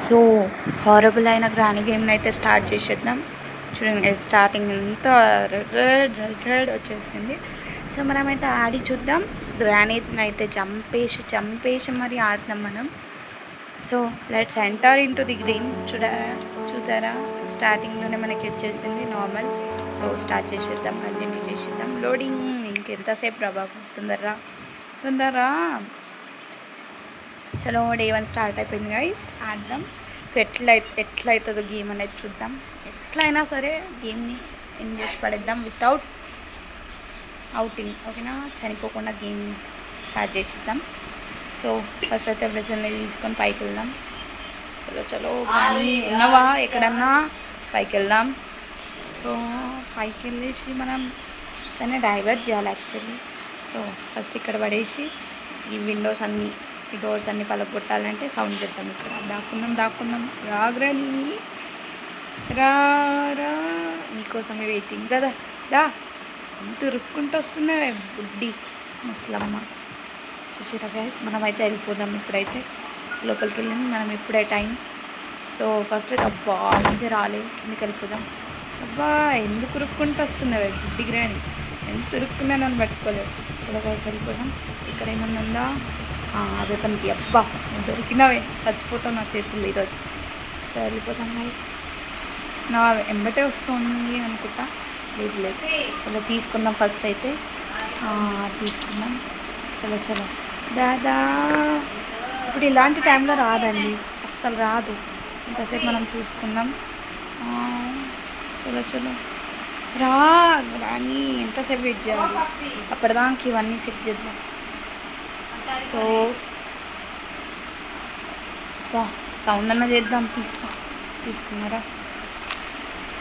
So horrible అయిన granny గేమ్ని అయితే స్టార్ట్ చేసేద్దాం. చూడండి స్టార్టింగ్ అంతా రెడ్ వచ్చేసింది. సో మనమైతే ఆడి చూద్దాం. గ్రానీని అయితే చంపేసి మరి ఆడుతాం మనం. So let's enter in to the green. చూసారా స్టార్టింగ్లోనే మనకి వచ్చేసింది నార్మల్. సో స్టార్ట్ చేసేద్దాం, కంటిన్యూ చేసేద్దాం. లోడింగ్ ఇంకెంతసేపు రా బాబు, తొందరరా. చలో డే 1 స్టార్ట్ అయిపోయింది గైస్, ఆడదాం. సో ఎట్లయితుందో గేమ్ అనేది చూద్దాం. ఎట్లయినా సరే గేమ్ని ఎండ్ చేసి పడేద్దాం వితౌట్ అవుటింగ్, ఓకేనా? చనిపోకుండా గేమ్ స్టార్ట్ చేసేద్దాం. సో ఫస్ట్ అయితే వెసల్ని తీసుకొని పైకి వెళ్దాం. చలో కానీ ఉన్నవా ఎక్కడన్నా, పైకి వెళ్దాం. సో పైకి వెళ్ళేసి మనం దాన్ని డైవర్ట్ చేయాలి యాక్చువల్లీ. సో ఫస్ట్ ఇక్కడ పడేసి ఈ విండోస్ అన్నీ, ఈ డోర్స్ అన్నీ పలగొట్టాలంటే సౌండ్ చేద్దాం. ఇక్కడ దాక్కున్నాం. రాగ్రాని రా నీకోసమే వెయిటింగ్ కదా. దా ఎంత రుక్కుంటూ వస్తున్నావే బుడ్డి ముసలమ్మ. చూసారా గైస్, మనమైతే వెళ్ళిపోదాం. ఇప్పుడైతే లోపలికి వెళ్ళింది మనం ఇప్పుడే టైం. సో ఫస్ట్ అయితే అబ్బా అంతే రాలేదు, కిందకి వెళ్ళిపోదాం. అబ్బా ఎందుకు రుక్కుంటూ వస్తున్నావే బుడ్డి గ్రాని, ఎంత రుక్కున్నా నన్ను పట్టుకోలేదు. చలో గైస్ వెళ్ళిపోదాం. ఇక్కడ ఏమన్నా ఉందా? అదే పనికి అబ్బా దొరికినవే, చచ్చిపోతాం నా చేతుల్లో ఈరోజు. సో వెళ్ళిపోతాం గైస్. నా ఎంబటే వస్తుంది అనుకుంటా, లేదు. చలో తీసుకుందాం ఫస్ట్ అయితే, తీసుకుందాం. చలో దాదా. ఇప్పుడు ఇలాంటి టైంలో రాదండి, అస్సలు రాదు. ఇంతసేపు మనం చూసుకుందాం. చలో రా రాని, ఎంతసేపు వెయిట్ చేయాలి? అప్పటిదానికి ఇవన్నీ చెక్ చేద్దాం. సో సౌండ్ అన్న చేద్దాం. తీసుకున్నారా?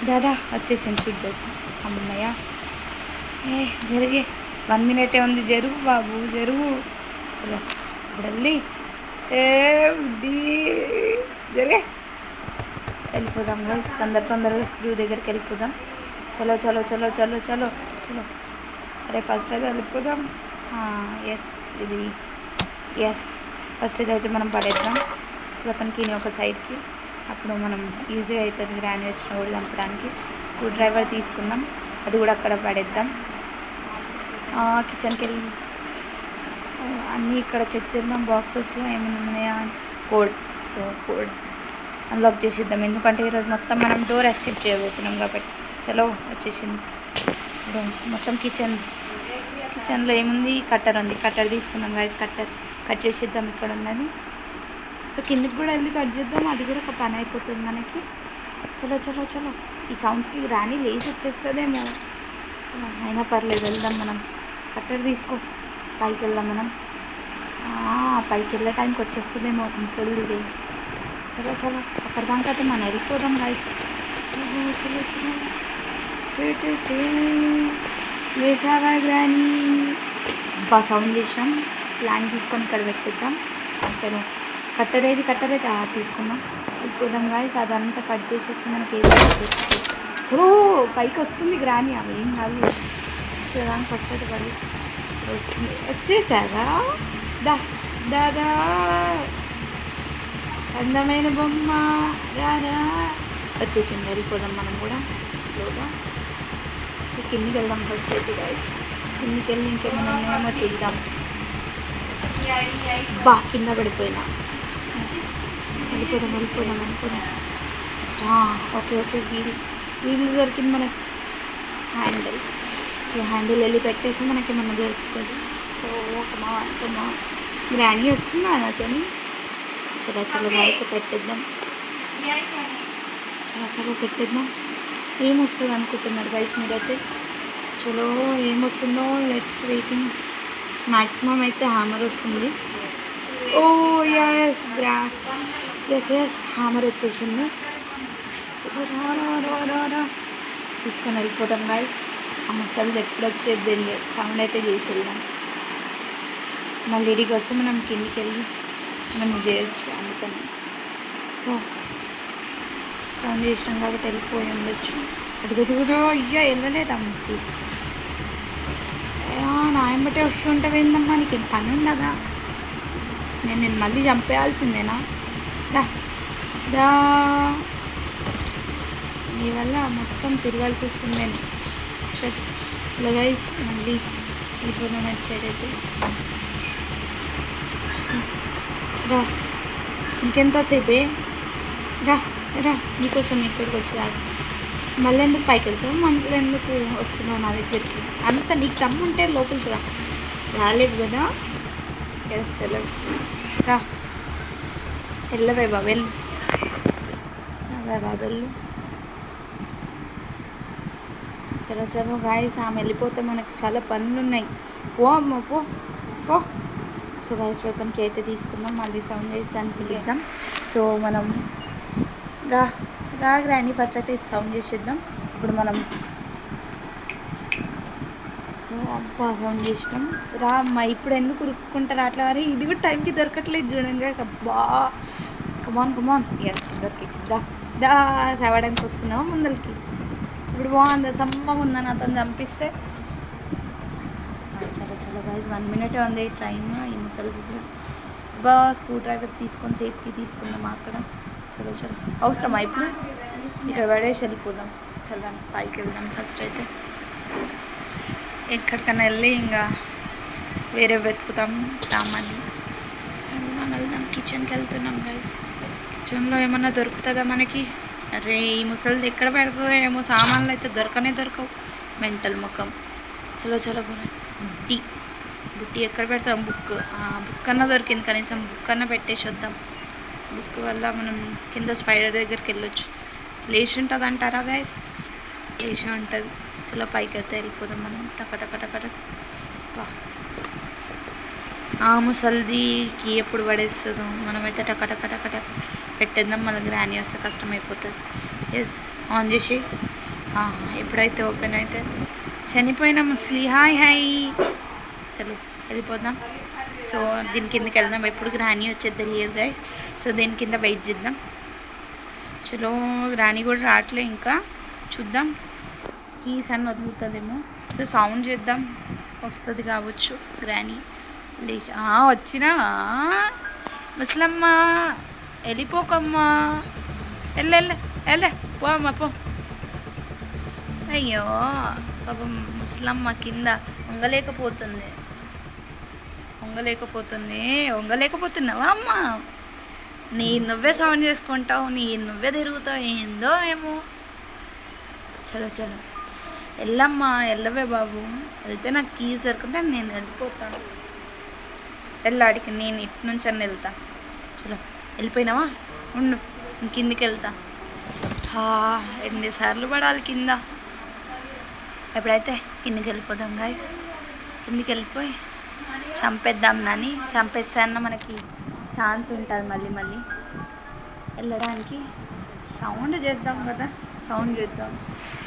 దాదా వచ్చేసింది చూద్దాం. అమ్మయ్య, జరిగే 1 మినిటే ఉంది, జరుగు బాబు జరుగు. చలో ఇప్పుడు వెళ్ళి జరిగే వెళ్ళిపోదాం. తొందరగా స్క్రూ దగ్గరికి వెళ్ళిపోదాం. చలో. అరే ఫస్ట్ అయితే వెళ్ళిపోదాం. ఎస్ ఫస్ట్ అయితే మనం పడేద్దాం అతనికి ఒక సైడ్కి. అప్పుడు మనం ఈజీగా అవుతుంది గ్రాని వచ్చిన కూడా చంపడానికి. స్క్రూ డ్రైవర్ తీసుకుందాం, అది కూడా అక్కడ పడేద్దాం. కిచెన్కి వెళ్ళి అన్నీ ఇక్కడ చెక్ చేద్దాం. బాక్సెస్లో ఏమైనా ఉన్నాయా, కోడ్ అన్లాక్ చేసిద్దాం. ఎందుకంటే ఈరోజు మొత్తం మనం డోర్ ఎస్కేప్ చేయబోతున్నాం కాబట్టి. చలో వచ్చేసింది. ఇప్పుడు మొత్తం కిచెన్లో ఏముంది, కట్టర్ ఉంది. కట్టర్ తీసుకున్నాం గైస్, కట్ చేసేద్దాం ఇక్కడ ఉన్నది. సో కిందకి కూడా వెళ్ళి కట్ చేద్దాం, అది కూడా ఒక పని అయిపోతుంది మనకి. చలో ఈ సౌండ్స్కి రాని లేచి వచ్చేస్తుందేమో. అయినా పర్లేదు, వెళ్దాం మనం. కట్టర్ తీసుకో, పైకి వెళ్దాం మనం. పైకి వెళ్ళే టైంకి వచ్చేస్తుందేమో ముసలి లేచి. చలో అప్పటిదాకా అయితే మనం వెళ్ళిపోదాం గైస్. చలో వేసావా గ్రాని? సౌండ్ చేసాం. ప్లాన్ తీసుకొని ఇక్కడ పెట్టిద్దాం. చలో కట్టర్ అయితే తీసుకుందాం. వెళ్ళిపోదాం గాయస్. అదంతా కట్ చేసేస్తే మనకి ఏదో చలో పైకి వస్తుంది గ్రాని. అవి ఏం కాదు, వచ్చేదానికి ఫస్ట్ అయితే పడి వస్తుంది. వచ్చేసాగా దాదా అందమైన బొమ్మ రారా. వచ్చేసింది, వెళ్ళిపోదాం మనం కూడా స్లోగా. సో కిందికి వెళ్దాం ఫస్ట్ అయితే గాయస్. కిందికి వెళ్ళి ఇంకేమైనా ఉన్నాయేమో చూద్దాం. కింద పడిపోయినా. వెళ్ళిపోదాం. ఓకే వీలు దొరికింది మనకి. హ్యాండిల్. సో హ్యాండిల్ వెళ్ళి పెట్టేసి మనకి ఏమన్నా దొరుకుతుంది. సో కమా గ్రాని వస్తుందా నాతోని. చలో గాయస్ పెట్టేద్దాం. పెట్టేద్దాం. ఏమొస్తుంది అనుకుంటున్నారు గైస్ మీరైతే? చలో ఏమొస్తుందో లెట్స్ వెయిటింగ్. మ్యాక్సిమం అయితే హ్యామర్ వస్తుంది. ఎస్ హ్యామర్ వచ్చేసింది. తీసుకొని వెళ్ళిపోతాం గైస్. ఆ మసాలా ఎప్పుడు వచ్చేది తెలియదు, సౌండ్ అయితే చేసి వెళ్దాం. మళ్ళీ ఇడికి వస్తే మనం కిందికి వెళ్ళి మనం చేయొచ్చు అందుకని. సో సౌండ్ చేసినాం కాబట్టి వెళ్ళిపోయి ఉండొచ్చు. అదిగో అయ్యా వెళ్ళలేదా ముసలి? నా ఎంబటే వస్తుంటే ఏందమ్మా, నీకు పని ఉన్నదా? నేను మళ్ళీ చంపేయాల్సిందేనా? దా నీ వల్ల మొత్తం తిరగాల్సి వస్తుంది నేను చలో గైస్ మళ్ళీ వెళ్ళిపోదాం అటు సైడ్ అయితే రా ఇంకెంతసేపే రా రా నీకోసం ఇక్కడికి వచ్చి మళ్ళీ ఎందుకు పైకి వెళ్తావు మళ్ళీ ఎందుకు వస్తున్నావు నా దగ్గరికి అంత నీకు తమ్ముంటే లోపలికి రా రాలేవు కదా ఎస్ చలో రా వెళ్ళవే బాబు వెళ్ళు బాబు వెళ్ళు చలో చలో గాయస్ ఆమె వెళ్ళిపోతే మనకు చాలా పనులు ఉన్నాయి పో అమ్మ పో పో సో గాయస్ వెపన్కి అయితే తీసుకుందాం మళ్ళీ సౌండ్ చేసి దాన్ని పిలుద్దాం సో మనం రా రాని ఫస్ట్ అయితే సౌండ్ చేసేద్దాం ఇప్పుడు మనం సో అబ్బా సౌండ్ చేసినాం రా అమ్మ ఇప్పుడు ఎందుకు ఉరుక్కుంటారు అట్లా వారి ఇది కూడా టైంకి దొరకట్లేదు చూడండి గాయస్ అబ్బా కమాన్ ఎస్ దొరికిందా దా సేవడానికి వస్తున్నావా ముందరికి ఇప్పుడు బాగుంది సమ్మగా ఉందని అతను చంపిస్తే చలో గాయస్ 1 minute ఉంది ట్రైన్ ఈ ముసలి బా స్క్రూ డ్రైవర్ తీసుకొని సేఫ్టీ తీసుకుందాం అక్కడ చలో అవసరమా ఇప్పుడు ఇక్కడ పడేసి వెళ్ళిపోదాం చలో పైకి వెళ్దాం ఫస్ట్ అయితే ఎక్కడికన్నా వెళ్ళి ఇంకా వేరే వెతుకుతాం సామాన్లు వెళ్దాం కిచెన్కి వెళ్తున్నాం గైస్ కిచెన్లో ఏమన్నా దొరుకుతుందా మనకి అరే ఈ ముసలిది ఎక్కడ పెడుతుందో ఏమో సామాన్లు అయితే దొరకవు మెంటల్ ముఖం చలో బుట్టి ఎక్కడ పెడతాం బుక్ అన్నా దొరికింది కనీసం బుక్ అన్నా పెట్టేసి వద్దాం బుక్ వల్ల మనం కింద స్పైడర్ దగ్గరికి వెళ్ళొచ్చు లేచి ఉంటుంది అంటారా గైస్ లేచి ఉంటుంది చలో పైకి అయితే వెళ్ళిపోదాం మనం టక ముసలిదికి ఎప్పుడు పడేస్తుందో మనమైతే టక పెట్టేద్దాం మళ్ళీ గ్రానీ వస్తే కష్టం అయిపోతుంది ఎస్ ఆన్ చేసి ఎప్పుడైతే ఓపెన్ అయితే చనిపోయిన ముసలి హాయ్ చలో వెళ్ళిపోదాం సో దీని కిందకి వెళ్దాం ఎప్పుడు గ్రానీ వచ్చేది తెలియదు గైస్ సో దీని కింద వెయిట్ చేద్దాం చలో గ్రానీ కూడా రావట్లే ఇంకా చూద్దాం కీస్ అన్నీ వదులుతుందేమో సో సౌండ్ చేద్దాం వస్తుంది కావచ్చు గ్రానీ లేచి వచ్చినా ముసలమ్మ వెళ్ళిపోకమ్మా వెళ్ళే పో అమ్మ పో అయ్యో పాపం ముసలమ్మ కింద వంగలేకపోతున్నావా అమ్మ నువ్వే సౌండ్ చేసుకుంటావు నువ్వే తిరుగుతావు ఏందో ఏమో చలో వెళ్ళమ్మా వెళ్ళవే బాబు వెళ్తే నాకు కీస్ దొరుకుంటే నేను వెళ్ళిపోతాను వెళ్ళాడికి నేను ఇటు నుంచి అన్న వెళ్తా చలో వెళ్ళిపోయినావా ఉండు కిందికి వెళ్తా ఎన్నిసార్లు పడాలి కింద ఎప్పుడైతే కిందికి వెళ్ళిపోదాం గాయస్ కిందికి వెళ్ళిపోయి చంపేద్దాం నాని చంపేస్తాన్న మనకి ఛాన్స్ ఉంటుంది మళ్ళీ వెళ్ళడానికి సౌండ్ చేద్దాం కదా సౌండ్ చేద్దాం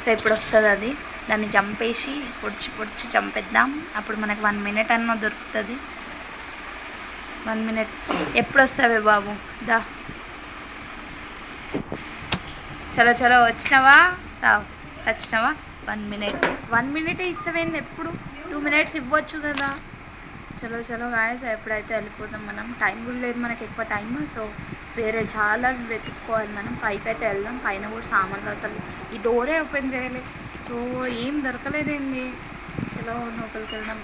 సో ఇప్పుడు వస్తుంది అది దాన్ని చంపేసి పొడిచి చంపేద్దాం అప్పుడు మనకి 1 minute అన్న దొరుకుతుంది 1 minute ఎప్పుడు వస్తావే బాబు దా చలో వచ్చినావా వచ్చినావా 1 minute ఇస్తావేంది ఎప్పుడు 2 minutes ఇవ్వచ్చు కదా చలో గాయస్ ఎప్పుడైతే వెళ్ళిపోతాం మనం టైం కూడా లేదు మనకి ఎక్కువ టైం సో వేరే చాలా వెతుక్కోవాలి మనం పైకి అయితే వెళ్దాం పైన కూడా సామాన్లు అసలు ఈ డోరే ఓపెన్ చేయలేదు సో ఏం దొరకలేదేంది చలో లోపలికి వెళ్దాం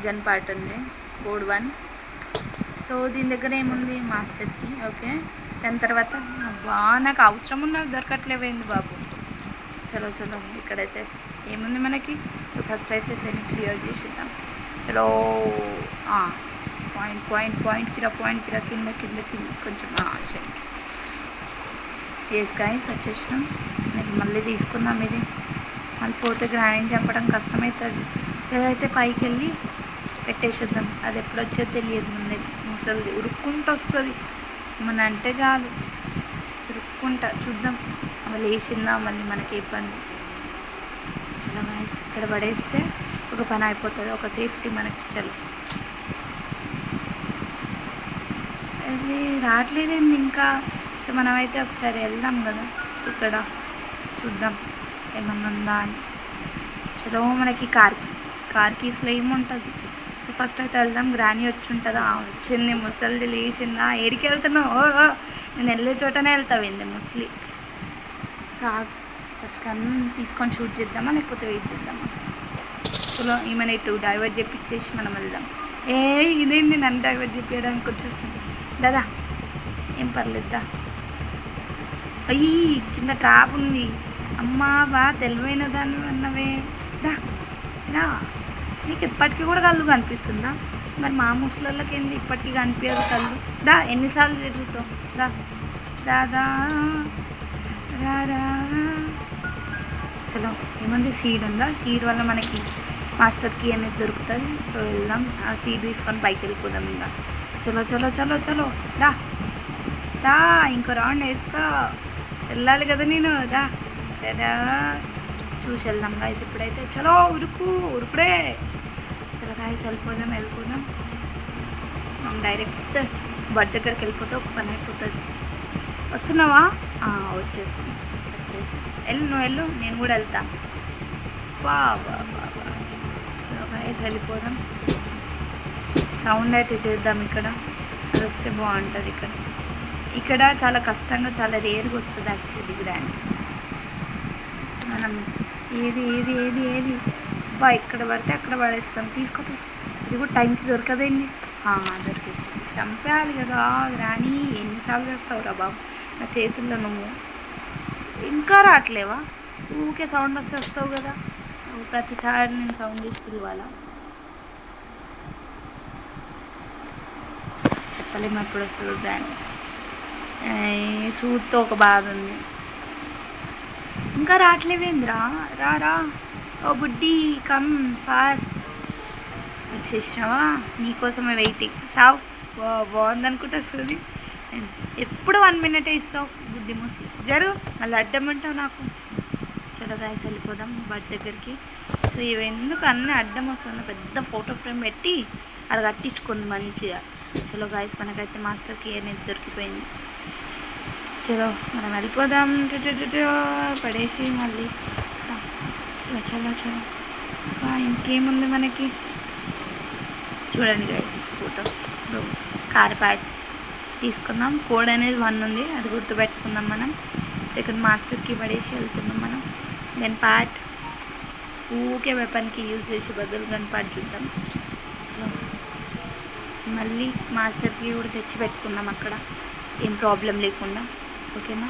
గన్ పార్ట్ ఉంది కోడ్ 1 సో దీని దగ్గర ఏముంది మాస్టర్కి ఓకే దాని తర్వాత నాకు అవసరం ఉన్నది దొరకట్లేవేంది బాబు చలో ఇక్కడైతే ఏముంది మనకి సో ఫస్ట్ అయితే దీన్ని క్లియర్ చేసిద్దాం చలో పాయింట్కి రా కింద కొంచెం ఎస్ గాయస్ వచ్చేసినాం నేను మళ్ళీ తీసుకుందాం ఇది మళ్ళీ పోతే గ్రాండ్ చంపడం కష్టమవుతుంది సో అయితే పైకి వెళ్ళి పెట్టేసేద్దాం అది ఎప్పుడు వచ్చేది తెలియదు ముందే ముసలిది ఉరుక్కుంటూ వస్తుంది మన అంటే చాలు ఉరుక్కుంటా చూద్దాం మళ్ళీ వేసిందా మళ్ళీ మనకి ఇబ్బంది చలో గాయస్ ఇక్కడ పడేస్తే ఒక పని అయిపోతుంది ఒక సేఫ్టీ మనకి చలో అది రావట్లేదండి ఇంకా సో మనమైతే ఒకసారి వెళ్దాం కదా ఇక్కడ చూద్దాం ఏమన్నా ఉందా అని చలో మనకి కార్ కీస్లో ఏముంటుంది సో ఫస్ట్ అయితే వెళ్దాం గ్రానీ వచ్చి ఉంటుందా వచ్చింది ముసలిది లేచిందా ఏడికి వెళ్తున్నావు నేను వెళ్ళే చోటనే వెళ్తావేంది ముస్లి. సో ఫస్ట్ కన్ను తీసుకొని షూట్ చేద్దామా లేకపోతే వెయిట్ చేద్దామా? చలో ఈమెను ఇటు డైవర్ట్ చేపించేసి మనం వెళ్దాం. ఇదేంది నన్ను డైవర్ట్ చేపించడానికి వచ్చేస్తుంది. దాదా ఏం పర్లేదా? అయ్యి కింద ట్రాప్ ఉంది. అమ్మా తెలివైన దాన్ని అన్నవే. దా దా నీకు ఇప్పటికీ కూడా కళ్ళు కనిపిస్తుందా? మరి మా ముసలిళ్ళకి ఏంది ఇప్పటికీ కనిపించదు కళ్ళు? దా ఎన్నిసార్లు తిరుగుతావు? దా దాదా రారా. చలో ఏమంది సీడ్ ఉందా? సీడ్ వల్ల మనకి మాస్టర్ కీ అనేది దొరుకుతుంది. సో వెళ్దాం, ఆ సీడ్ తీసుకొని పైకి వెళ్ళిపోదాం. ఇంకా చలో చలో చలో చలో దా దా ఇంకో రౌండ్ వేసుకో. వెళ్ళాలి కదా నేను. దా దా చూసి వెళ్దాం గాయస్. ఇప్పుడైతే చలో ఉరుకుడే. చలో గాయస్ వెళ్ళిపోదాం. మనం డైరెక్ట్ బడ్ దగ్గరికి వెళ్ళిపోతే ఒక పని అయిపోతుంది. వస్తున్నావా? వచ్చేసి నువ్వు వెళ్ళు, నేను కూడా వెళ్తా. వా చలో గాయస్ వెళ్ళిపోదాం. సౌండ్ అయితే చేద్దాం. ఇక్కడ అది వస్తే బాగుంటుంది. ఇక్కడ చాలా కష్టంగా, చాలా రేర్గా వస్తుంది యాక్చువల్లీ గ్రాండ్. మనం ఏది ఇక్కడ పడితే అక్కడ పడేస్తాం. తీసుకో ఇది కూడా టైంకి దొరకదేంది? దొరికేస్తాం. చంపేయాలి కదా గ్రాని. ఎన్నిసార్లు చేస్తావు రా బాబు నా చేతుల్లో? నువ్వు ఇంకా రావట్లేవా? ఊకే సౌండ్ వస్తావు కదా. నువ్వు ప్రతిసారి నేను సౌండ్ చేసి పిలవాలా? చెప్పలేము ఎప్పుడు వస్తుందో గ్రాని. సూత్తో ఒక బాధ ఉంది. ఇంకా రావట్లేవేంద్రా? రా ఓ బుడ్డి కమ్ ఫాస్ట్. వచ్చేసినావా? నీకోసమే వెయిటింగ్. సావు బాగుందనుకుంటా వస్తుంది. ఎప్పుడు 1 minute ఇస్తావు బుడ్డి ముస్లి. జరుగు మళ్ళీ అడ్డమంటావు నాకు. చలో గాయస్ వెళ్ళిపోదాం బడ్ దగ్గరికి. సో ఇవి ఎందుకు అన్నీ అడ్డం వస్తుంది? పెద్ద ఫోటో ఫ్రేమ్ పెట్టి అక్కడ కట్టించుకుంది మంచిగా. చలో గాయస్ మనకైతే మాస్టర్ కీ అనేది దొరికిపోయింది. చలో మనం వెళ్ళిపోదాం. పడేసి మళ్ళీ చలో ఇంకేముంది మనకి? చూడండి గైస్ ఫోటో. కార్ ప్యాడ్ తీసుకుందాం. కోడ్ అనేది 1 ఉంది, అది గుర్తుపెట్టుకుందాం మనం. సో ఇక్కడ మాస్టర్కి పడేసి వెళ్తున్నాం మనం. గన్ ప్యాడ్ ఊకే వెపన్కి యూజ్ చేసి బదులు గన్ ప్యాడ్ చూద్దాం. సో మళ్ళీ మాస్టర్కి కూడా తెచ్చి పెట్టుకుందాం అక్కడ, ఏం ప్రాబ్లం లేకుండా. ఓకేనా?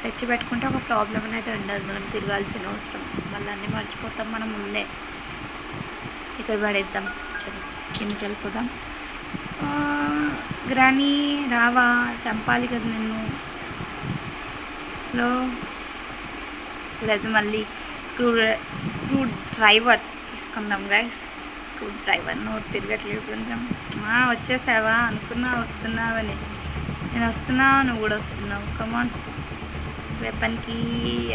తెచ్చి పెట్టుకుంటే ఒక ప్రాబ్లం అనేది ఉండదు. మనం తిరగాల్సిన అవసరం, మళ్ళీ అన్నీ మర్చిపోతాం మనం ముందే. ఇక్కడ పడేద్దాం. చలో కిందకి వెళ్ళిపోదాం. గ్రానీ రావా? చంపాలి కదా నిన్ను. స్లో. ఇప్పుడైతే మళ్ళీ స్క్రూ డ్రైవర్ తీసుకుందాం గైస్. స్క్రూ డ్రైవర్ నోరు తిరగట్లేదు కొంచెం. వచ్చేసావా? అనుకున్నా వస్తున్నావని. నేను వస్తున్నా, నువ్వు కూడా వస్తున్నావు. కమాన్ వెపన్కి.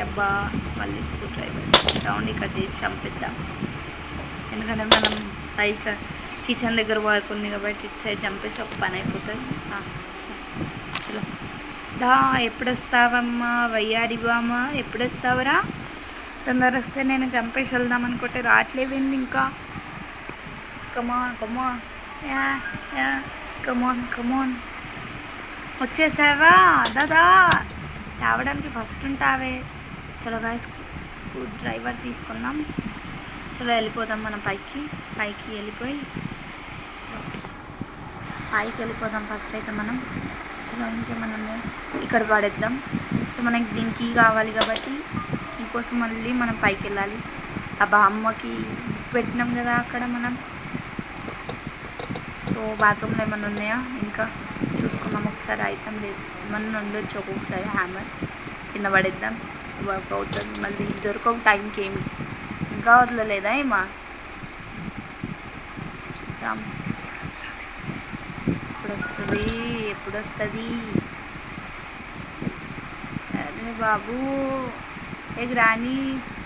అబ్బా మళ్ళీ స్క్రూ డ్రైవర్ రౌండ్ ఇక్కడ చేసి చంపిద్దాం. ఎందుకంటే మనం పైకి కిచెన్ దగ్గర వర్క్ ఉంది కాబట్టి ఇటు సైడ్ చంపేసి ఒక పని అయిపోతుంది. చలో దా. ఎప్పుడు వస్తావమ్మా వయ్యారి బామ్మ? ఎప్పుడు వస్తావరా? తొందర వస్తే నేను చంపేసి వెళ్దాం అనుకుంటే రావట్లేవేంది ఇంకా. కమాన్ కమాన్ వచ్చేసావా? దాదా చావడానికి ఫస్ట్ ఉంటావే. చలో గాయస్ స్క్రూ డ్రైవర్ తీసుకుందాం. చలో వెళ్ళిపోదాం మనం పైకి వెళ్ళిపోయి. చలో పైకి వెళ్ళిపోదాం ఫస్ట్ అయితే మనం. చలో ఇంకేమన్నా ఇక్కడ పడేద్దాం. సో మనకి దీనికి కీ కావాలి కాబట్టి కీ కోసం మళ్ళీ మనం పైకి వెళ్ళాలి. అబ్బా అమ్మకి పెట్టినాం కదా అక్కడ మనం. సో బాత్రూంలో ఏమన్నా ఉన్నాయా ఇంకా చూసుకుందాం ఒకసారి. ఐటమ్ లేదు, ఏమన్నా ఉండొచ్చు ఒక్కొక్కసారి. హ్యామర్ కింద పడేద్దాం, వర్క్ అవుతుంది. మళ్ళీ దొరకవు టైంకి ఏమి. ఇంకా వదలలేదా ఏమా? చూద్దాం ఎప్పుడు వస్తుంది. అరే బాబు గ్రానీ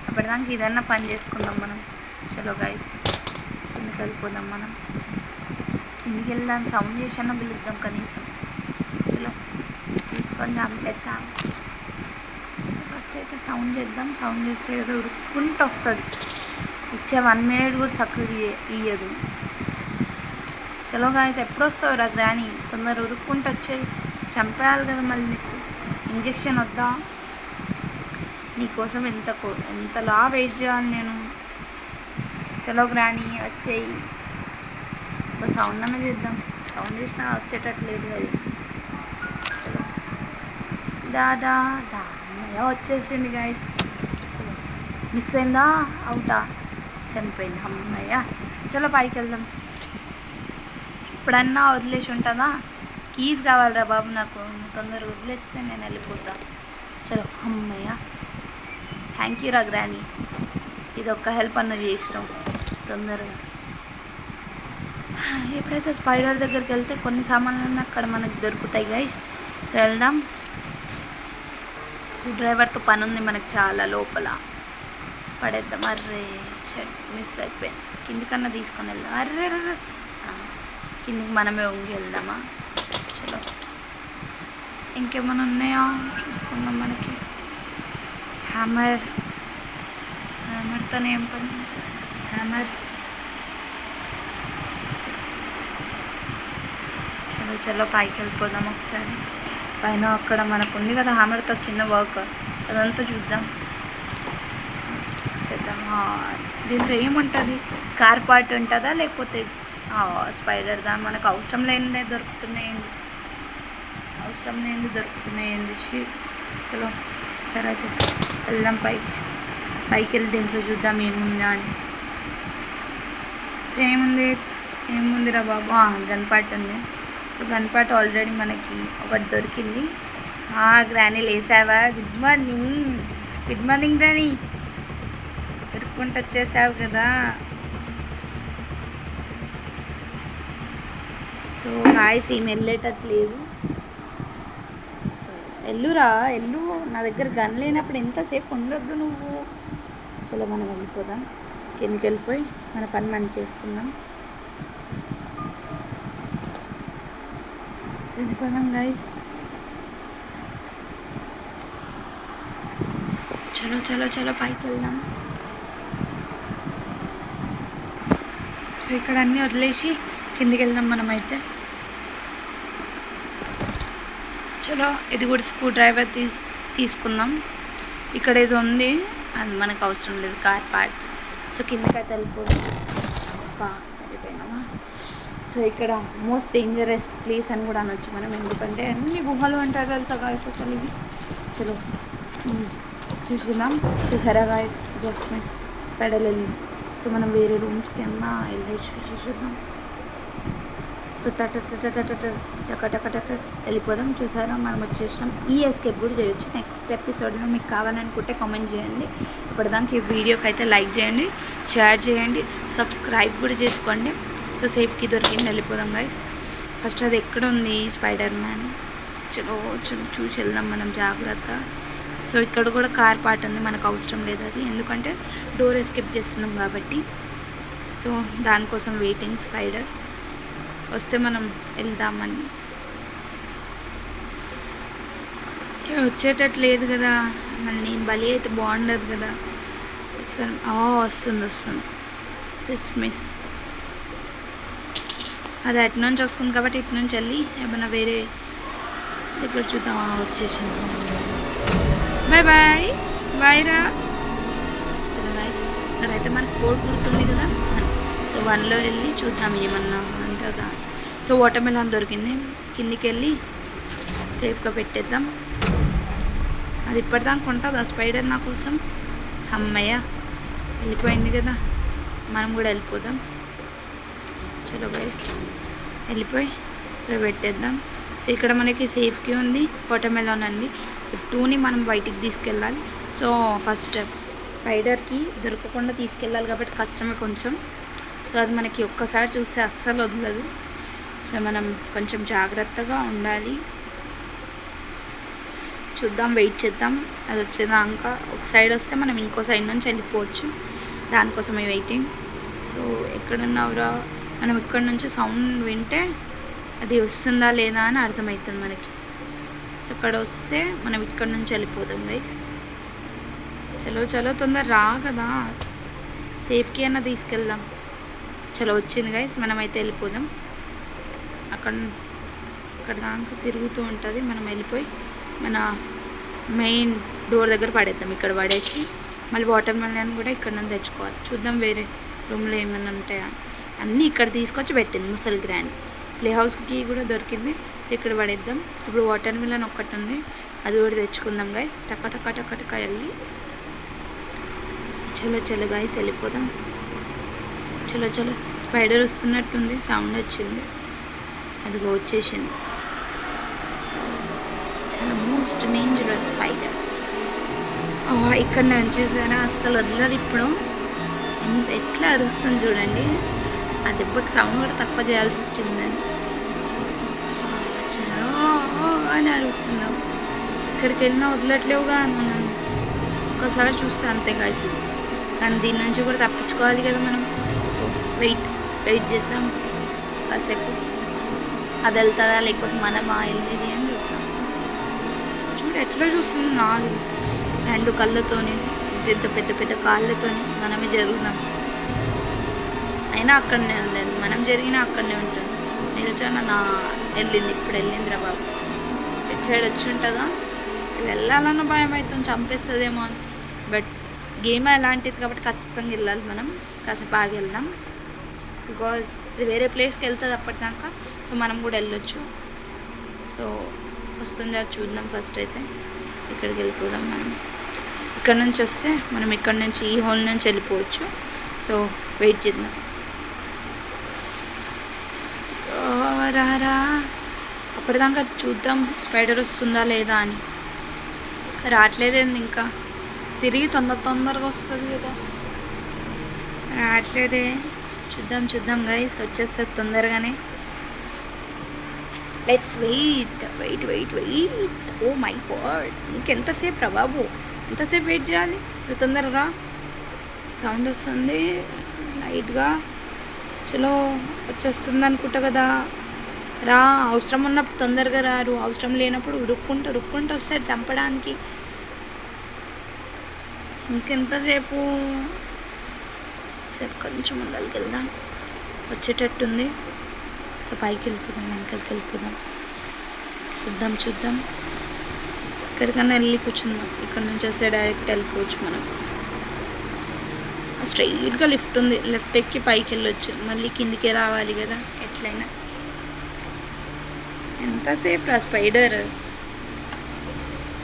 అప్పటిదానికి ఇదన్నా పని చేసుకుందాం మనం. చలో గైస్ కిందకి వెళ్ళిపోదాం మనం. కిందికి వెళ్దాం, సౌండ్ చేసాను పిలుద్దాం కనీసం. చలో తీసుకొని చంపేద్దాం. సో ఫస్ట్ అయితే సౌండ్ చేద్దాం. సౌండ్ చేస్తే కదా ఉరుక్కుంటూ వస్తుంది. ఇచ్చే 1 minute కూడా చక్కగా ఇయ్యదు. చలో గాయస్ ఎప్పుడు వస్తావు రా గ్రానీ? తొందర ఉరుక్కుంటూ వచ్చాయి. చంపేయాలి కదా మళ్ళీ నీకు ఇంజెక్షన్ వద్దా? నీకోసం ఎంతలా వెయిట్ చేయాలి నేను. చలో గ్రాని వచ్చేయి. ఒక సౌండ్ అన్న చేద్దాం. సౌండ్ చేసినా వచ్చేటట్లేదు అది. చలో దాదా వచ్చేసింది గాయస్. చలో మిస్ అయిందా? అవుటా? చనిపోయింది. అమ్మయ్య. చలో పైకి వెళ్దాం. ఇప్పుడన్నా వదిలేసి ఉంటుందా? కీస్ కావాలరా బాబు నాకు. తొందరగా వదిలేస్తే నేను వెళ్ళిపోతా. చలో అమ్మయ్య. థ్యాంక్ యూ రా గ్రాని. ఇది ఒక్క హెల్ప్ అన్న చేసినాం తొందరగా. ఎప్పుడైతే స్పైడర్ దగ్గరికి వెళ్తే కొన్ని సామాన్లు అక్కడ మనకు దొరుకుతాయి గైస్. సో వెళ్దాం. స్క్రూ డ్రైవర్తో పని ఉంది మనకు చాలా లోపల. పడేద్దాం. అర్రే షర్ట్ మిస్ అయిపోయింది. కిందికన్నా తీసుకొని వెళ్దాం. అర్రే కిందికి మనమే వంగి వెళ్దామా? చలో ఇంకేమైనా ఉన్నాయా చూసుకుందాం. మనకి హ్యామర్తోనే ఏం పని? హ్యామర్. చలో పైకి వెళ్ళిపోదాం ఒకసారి. పైన అక్కడ మనకు ఉంది కదా హ్యామర్తో చిన్న వర్క్, అదంతా చూద్దాం చేద్దాం. దీంట్లో ఏముంటుంది? కార్ పార్ట్ ఉంటుందా లేకపోతే స్పైడర్ దా? మనకు అవసరం లేనిదే దొరుకుతున్నాయండి. చలో సరే అయితే వెళ్దాం పైకి వెళ్ళి దీంట్లో చూద్దాం ఏముందా అని. సో ఏముందిరా బాబు? గన్ పార్ట్ ఉంది. సో గన్ పార్ట్ ఆల్రెడీ మనకి ఒకటి దొరికింది. గ్రాని లేసావా? గుడ్ మార్నింగ్ గ్రాని. పెరుక్కుంటూ వచ్చేసావు కదా. సో గాయస్ ఏం వెళ్ళేటట్లేదు. సో వెళ్ళు. నా దగ్గర గన్ లేనప్పుడు ఎంతసేపు ఉండొద్దు నువ్వు. చలో మనం వెళ్ళిపోదాం. కిందకి వెళ్ళిపోయి మన పని మనం చేసుకుందాం. వెళ్ళిపోదాం గాయస్. చలో పైకి వెళ్దాం. సో ఇక్కడ అన్నీ వదిలేసి కిందికి వెళ్దాం మనమైతే. చలో ఇది కూడా స్క్రూ డ్రైవర్ తీసుకుందాం. ఇక్కడ ఏదో ఉంది, అది మనకు అవసరం లేదు, కార్ పార్ట్. సో కిందకి అయితే వెళ్ళిపోదాం. వెళ్ళిపోయినామా? సో ఇక్కడ మోస్ట్ డేంజరస్ ప్లేస్ అని కూడా అనొచ్చు మనం, ఎందుకంటే అన్ని గుహలు అంటారు తెలుసా గాయస్ అసలు ఇవి. చలో చూసారా గాయస్, జస్ట్ మిస్ స్పైడర్ వెళ్ళి. సో మనం వేరే రూమ్స్కి అన్నా వెళ్ళి చూద్దాం. సో టక వెళ్ళిపోదాం. చూసారా మనం వచ్చేసినాం. ఈ ఎస్కేప్ కూడా చేయొచ్చు. నెక్స్ట్ ఎపిసోడ్లో మీకు కావాలనుకుంటే కామెంట్ చేయండి. ఇప్పటిదానికి ఈ వీడియోకి అయితే లైక్ చేయండి, షేర్ చేయండి, సబ్స్క్రైబ్ కూడా చేసుకోండి. సో సేఫ్కి దొరికింది. వెళ్ళిపోదాం గైస్. ఫస్ట్ అది ఎక్కడ ఉంది స్పైడర్ మ్యాన్? చలో చూసి వెళ్దాం మనం జాగ్రత్త. సో ఇక్కడ కూడా కార్ పార్ట్ ఉంది, మనకు అవసరం లేదు అది, ఎందుకంటే డోర్ ఎస్కేప్ చేస్తున్నాం కాబట్టి. సో దానికోసం వెయిటింగ్. స్పైడర్ వస్తే మనం వెళ్దామని. వచ్చేటట్టు లేదు కదా, మళ్ళీ నేను బలి అయితే బాగుండదు కదా. వస్తుంది జస్ట్ మిస్. అది అటు నుంచి వస్తుంది కాబట్టి ఇటు నుంచి వెళ్ళి ఏమన్నా వేరే దగ్గర చూద్దాం. వచ్చేసింది. బాయ్ రా. చలో గాయ్స్, ఇక్కడైతే మనకి కోడ్ గుర్తుంది కదా. సో 1లో వెళ్ళి చూద్దాం ఏమన్నా ఉంటుందా. సో వాటర్ మెలాన్ దొరికింది. కిందికి వెళ్ళి సేఫ్గా పెట్టేద్దాం. అది ఇప్పటిదాకా ఉంటుంది ఆ స్పైడర్ నా కోసం. అమ్మయ్య వెళ్ళిపోయింది కదా, మనం కూడా వెళ్ళిపోదాం. చలో గైస్ వెళ్ళిపోయి ఇక్కడ పెట్టేద్దాం. సో ఇక్కడ మనకి సేఫ్కి ఉంది, వాటర్ మెలాన్ ఉంది. F2ని మనం బయటికి తీసుకెళ్ళాలి. సో ఫస్ట్ స్పైడర్కి దొరకకుండా తీసుకెళ్ళాలి కాబట్టి కష్టమే కొంచెం. సో అది మనకి ఒక్కసారి చూస్తే అస్సలు వదలదు. సో మనం కొంచెం జాగ్రత్తగా ఉండాలి. చూద్దాం, వెయిట్ చేద్దాం. అది వచ్చేదాకా ఒక సైడ్ వస్తే మనం ఇంకో సైడ్ నుంచి వెళ్ళిపోవచ్చు. దానికోసమే వెయిటింగ్. సో ఎక్కడున్నావురా? మనం ఇక్కడ నుంచి సౌండ్ వింటే అది వస్తుందా లేదా అని అర్థమవుతుంది మనకి. సో ఇక్కడ వస్తే మనం ఇక్కడ నుంచి వెళ్ళిపోదాం గైస్. చలో తొందర రా కదా, సేఫ్కి అన్న తీసుకెళ్దాం. చలో వచ్చింది గైస్, మనమైతే వెళ్ళిపోదాం. అక్కడ దాకా తిరుగుతూ ఉంటుంది. మనం వెళ్ళిపోయి మన మెయిన్ డోర్ దగ్గర పడేద్దాం. ఇక్కడ పడేసి మళ్ళీ వాటర్ మెలన్ కూడా ఇక్కడ నుంచి తెచ్చుకోవాలి. చూద్దాం వేరే రూమ్లో ఏమైనా ఉంటాయా. అన్నీ ఇక్కడ తీసుకొచ్చి పెట్టింది ముసలి గ్రాండ్. ప్లే హౌస్కి కూడా దొరికింది. సో ఇక్కడ పడేద్దాం. ఇప్పుడు వాటర్ మెలన్ ఒక్కటి ఉంది, అది కూడా తెచ్చుకుందాం గైస్. టక టక టక టక వెళ్ళి చలో చలో గైస్ వెళ్ళిపోదాం. చలో చలో. స్పైడర్ వస్తున్నట్టుంది, సౌండ్ వచ్చింది, అదిగో వచ్చేసింది. చాలా మోస్ట్ డేంజరస్ స్పైడర్. ఇక్కడ నేను చూసారా అసలు వదలదు. ఇప్పుడు ఎట్లా అరుస్తుంది చూడండి. ఆ దెబ్బకి సౌండ్ కూడా తక్కువ చేయాల్సి వచ్చిందని అని అరుస్తున్నాం. ఇక్కడికి వెళ్ళినా వదలట్లేవుగా మనం ఒక్కసారి చూస్తే అంతే కాసి. కానీ దీని నుంచి కూడా తప్పించుకోవాలి కదా మనం. సో వెయిట్ చేద్దాం కాసేపు. అది వెళ్తుందా లేకపోతే మనమా వెళ్ళేది అని చూస్తాం. చూడు ఎట్లా చూస్తుంది, 2 కళ్ళతోని, పెద్ద పెద్ద పెద్ద కాళ్ళతోని మనమే జరుగుదాం. అయినా అక్కడనే ఉండదు, మనం జరిగినా అక్కడనే ఉంటుంది. నిల్చొని వెళ్ళింది, ఇప్పుడు వెళ్ళిందిరా బాబు. ఇటు సైడ్ వచ్చి ఉంటుందా, వెళ్ళాలన్న భయం అవుతుంది, చంపేస్తుందేమో అని. బట్ గేమ్ అలాంటిది కాబట్టి ఖచ్చితంగా వెళ్ళాలి మనం. కాసేపు ఆగి వెళ్దాం, బికాజ్ ఇది వేరే ప్లేస్కి వెళ్తుంది అప్పటిదాకా. సో మనం కూడా వెళ్ళొచ్చు. సో వస్తుందా చూద్దాం. ఫస్ట్ అయితే ఇక్కడికి వెళ్ళిపోదాం మనం. ఇక్కడ నుంచి వస్తే మనం ఇక్కడ నుంచి ఈ హోల్ నుంచి వెళ్ళిపోవచ్చు. సో వెయిట్ చేద్దాం. రారా అప్పటిదాకా చూద్దాం స్పైడర్ వస్తుందా లేదా అని. రావట్లేదేంది ఇంకా, తిరిగి తొందరగా వస్తుంది కదా. రావట్లేదే. చూద్దాం గైస్, వచ్చేస్తుంది తొందరగానే. Let's wait. Oh my god, ఇంకెంతసేపు రా బాబు, ఎంతసేపు వెయిట్ చేయాలి? తొందరగా సౌండ్ వస్తుంది లైట్గా. చలో వచ్చేస్తుంది అనుకుంటా కదా. రా, అవసరం ఉన్నప్పుడు తొందరగా రారు, అవసరం లేనప్పుడు రుక్కుంటూ వస్తాడు చంపడానికి. ఇంకెంతసేపు? సరే కొంచెం ముందరికి వెళ్దాం, వచ్చేటట్టుంది. సో పైకి వెళ్ళిపోదాం, వెనకలికి వెళ్ళిపోదాం. చూద్దాం ఎక్కడికన్నా వెళ్ళి కూర్చుందాం. ఇక్కడ నుంచి వస్తే డైరెక్ట్ వెళ్ళిపోవచ్చు మనం. స్ట్రైట్గా లిఫ్ట్ ఉంది, లెఫ్ట్ ఎక్కి పైకి వెళ్ళొచ్చు. మళ్ళీ కిందికి రావాలి కదా ఎట్లయినా. ఎంతసేపు రా స్పైడర్,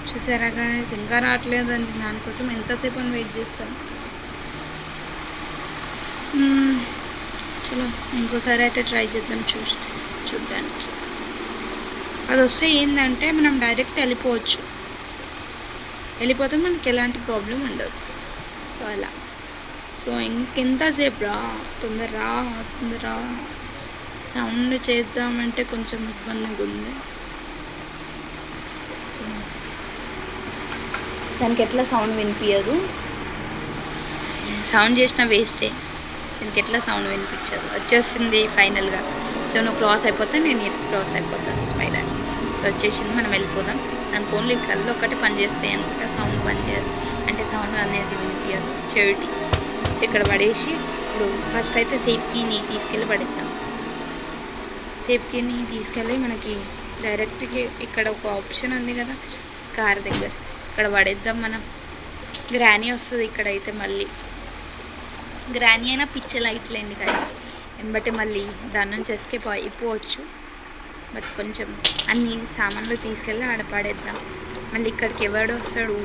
చూసారా గాయస్, ఇంకా రావట్లేదండి. దానికోసం ఎంతసేపు అని వెయిట్ చేస్తాను. చలో ఇంకోసారి అయితే ట్రై చేద్దాం చూడ్డానికి. అది వస్తే ఏంటంటే మనం డైరెక్ట్ వెళ్ళిపోతే మనకి ఎలాంటి ప్రాబ్లం ఉండదు. సో అలా. సో ఇంకెంతసేపు రా, తొందర సౌండ్ చేద్దామంటే కొంచెం ఇబ్బందిగా ఉంది. దానికి ఎట్లా సౌండ్ వినిపించదు, సౌండ్ చేసినా వేస్టే. దీనికి ఎట్లా సౌండ్ వినిపించదు. వచ్చేసింది ఫైనల్గా. సో నువ్వు క్రాస్ అయిపోతా, నేను ఎటు క్రాస్ అయిపోతాను స్పైడర్. సో వచ్చేసింది, మనం వెళ్ళిపోదాం. దానికి ఓన్లీ కళ్ళు ఒక్కటే పనిచేస్తాయి అనుకుంటా, సౌండ్ పనిచేయదు. అంటే సౌండ్ అనేది వినిపించదు చెవిటి. సో ఇక్కడ పడేసి ఇప్పుడు ఫస్ట్ అయితే సేఫ్ కీని తీసుకెళ్ళి పడేద్దాం. సేఫ్ కీని తీసుకెళ్ళి మనకి డైరెక్ట్గా ఇక్కడ ఒక ఆప్షన్ ఉంది కదా కార్ దగ్గర, ఇక్కడ పడేద్దాం మనం. గ్రానీ వస్తుంది ఇక్కడైతే. మళ్ళీ గ్రానీ అయినా పిచ్చ లైట్లేండి కదా, ఎంబటే మళ్ళీ దాని నుంచి ఎస్కేప్ అయిపోవచ్చు. బట్ కొంచెం అన్ని సామాన్లు తీసుకెళ్ళి ఆడ పడేద్దాం. మళ్ళీ ఇక్కడికి ఎవడు వస్తాడు,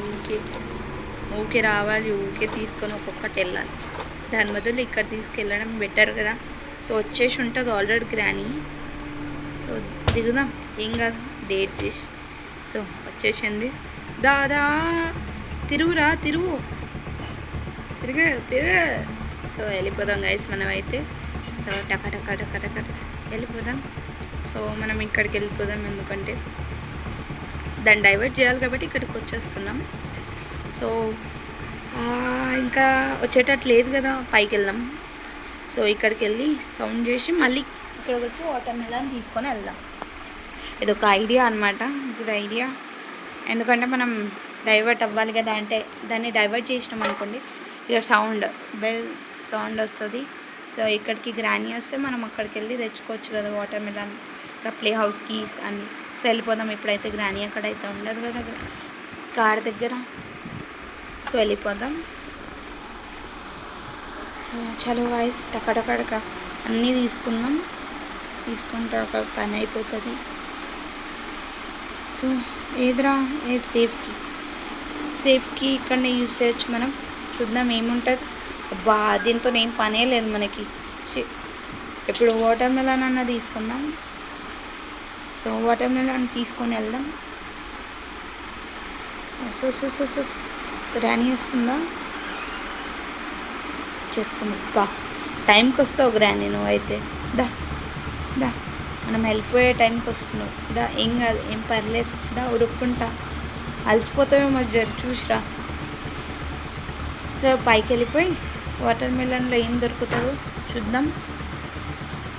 ఊకే రావాలి, ఊకే తీసుకొని ఒక్కొక్కటి వెళ్ళాలి. దాని బదులు ఇక్కడ తీసుకెళ్ళడం బెటర్ కదా. సో వచ్చేసి ఉంటుంది ఆల్రెడీ గ్రానీ. సో దిగుదాం, ఏం కాదు, డేట్ ఫిష్. సో వచ్చేసింది. దాదా తిరుగు. సో వెళ్ళిపోదాం గైస్ మనం అయితే. సో టక వెళ్ళిపోదాం. సో మనం ఇక్కడికి వెళ్ళిపోదాం, ఎందుకంటే దాన్ని డైవర్ట్ చేయాలి కాబట్టి ఇక్కడికి వచ్చేస్తున్నాం. సో ఇంకా వచ్చేటట్టు లేదు కదా, పైకి వెళ్దాం. సో ఇక్కడికి వెళ్ళి సౌండ్ చేసి మళ్ళీ ఇక్కడికి వచ్చి వాటర్ మెలన్ తీసుకొని వెళ్దాం. ఇదొక ఐడియా అనమాట, గుడ్ ఐడియా. ఎందుకంటే మనం డైవర్ట్ అవ్వాలి కదా. అంటే దాన్ని డైవర్ట్ చేసినాం అనుకోండి, ఇక్కడ బెల్ సౌండ్ వస్తుంది. సో ఇక్కడికి గ్రానీ వస్తే మనం అక్కడికి వెళ్ళి తెచ్చుకోవచ్చు కదా వాటర్ మెలన్. ఇంకా ప్లే హౌస్ కీస్ అన్నీ. సో వెళ్ళిపోదాం. ఇప్పుడైతే గ్రానీ అక్కడైతే ఉండదు కదా కార్ దగ్గర. సో వెళ్ళిపోదాం. సో చలో గాయ్స్, టకటకడక అన్నీ తీసుకుంటే ఒక పని అయిపోతుంది. సో ఏదిరా ఏది సేఫ్కి ఇక్కడనే యూజ్ చేయొచ్చు మనం. చూద్దాం ఏముంటుంది. అబ్బా దీంతో ఏం పనే లేదు మనకి. ఇప్పుడు వాటర్ మెలన్ అన్న తీసుకుందాం. సో వాటర్ మెలన్ తీసుకొని వెళ్దాం. So so so so granny వస్తుందా? చేస్తుంది. బా టైంకి వస్తావు గ్రానీ నువ్వైతే. దా దా మనం వెళ్ళిపోయే టైంకి వస్తున్నావు. దా ఏం కాదు, ఏం పర్లేదు. దా ఉరుక్కుంటా. అలసిపోతావేమో చూసిరా. సో పైకి వెళ్ళిపోయి వాటర్ మిలన్లో ఏం దొరుకుతుందో చూద్దాం.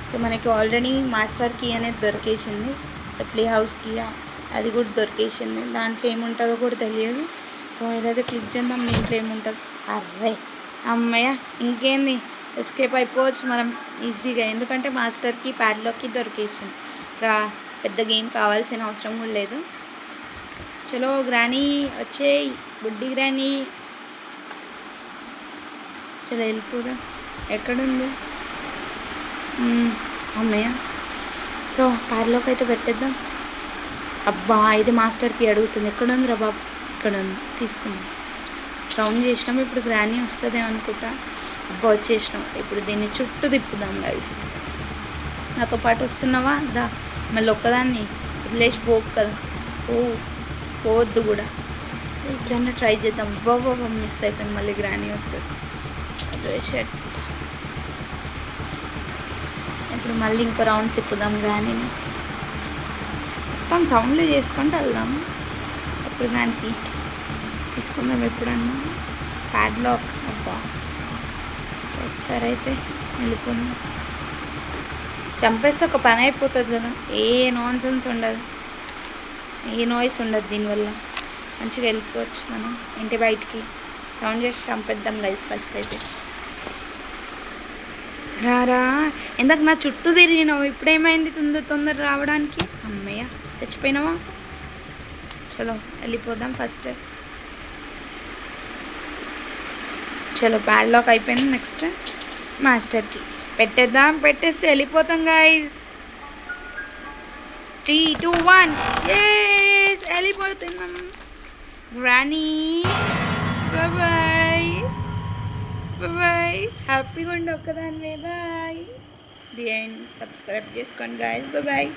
సో మనకి ఆల్రెడీ మాస్టర్ కీ అనేది దొరికేసింది. సో ప్లే హౌస్ కీ అది కూడా దొరికేసింది. దాంట్లో ఏముంటుందో కూడా తెలియదు. సో ఏదైతే క్లిక్ చేద్దాం. దీంట్లో ఏముంటుంది? అర్రే అమ్మయ్య, ఇంకేంది ఎస్కేప్ అయిపోవచ్చు మనం ఈజీగా. ఎందుకంటే మాస్టర్కి ప్యాడ్లోకి దొరికేసింది. ఇంకా పెద్ద గేమ్ కావాల్సిన అవసరం కూడా లేదు. చలో గ్రానీ వచ్చేయి, బుడ్డి గ్రానీ. చలో వెళ్ళిపోదా. ఎక్కడుంది? అమ్మయ్య. సో ప్యాడ్లోకి అయితే పెట్టేద్దాం. అబ్బా ఇది మాస్టర్కి అడుగుతుంది. ఎక్కడుంది రా బాబు? ఇక్కడ ఉంది, తీసుకుందాం. రౌండ్ చేసినాం. ఇప్పుడు గ్రానీ వస్తుందేమో అనుకుంటా. అబ్బా వచ్చేసినాం. ఇప్పుడు దీన్ని చుట్టూ తిప్పుదాం గైస్. నాతో పాటు వస్తున్నావా? దా మళ్ళీ ఒక్కదాన్ని వదిలేసి పోకు కదా. పోవద్దు కూడా. సో ఇట్లన్నా ట్రై చేద్దాం. బాబా మిస్ అయిపోయింది. మళ్ళీ గ్రానీ వస్తుంది. అదే షర్ట్. ఇప్పుడు మళ్ళీ ఇంకో రౌండ్ తిప్పుదాం గ్రానీని. మొత్తం సౌండ్లు చేసుకుంటూ వెళ్దాం. అప్పుడు దానికి తీసుకుందాం ఎప్పుడన్నా ప్యాడ్లాక్. అబ్బా సో ఒకసారి అయితే వెళ్ళిపోదాం. చంపేస్తే ఒక పని అయిపోతుంది కదా. ఏ నాన్ సెన్స్ ఉండదు, ఏ నాయిస్ ఉండదు. దీనివల్ల మంచిగా వెళ్ళిపోవచ్చు మనం ఇంటి బయటికి. సౌండ్ చేసి చంపేద్దాం గైస్ ఫస్ట్ అయితే. రారా, ఎందుకు నా చుట్టూ తిరిగినావు? ఇప్పుడేమైంది తొందర రావడానికి? అమ్మయ్య చచ్చిపోయినావా? చలో వెళ్ళిపోదాం ఫస్ట్. చలో ప్యాడ్లాక్ అయిపోయింది. నెక్స్ట్ మాస్టర్కి పెట్టేద్దాం. పెట్టేస్తే వెళ్ళిపోతాం గైస్. 3, 2, 1 వెళ్ళిపోతున్నాం. Granny bye bye. హ్యాపీగా ఉండి ఒక్కదాని. బాయ్. The end. సబ్స్క్రైబ్ చేసుకోండి గైస్. బాయ్.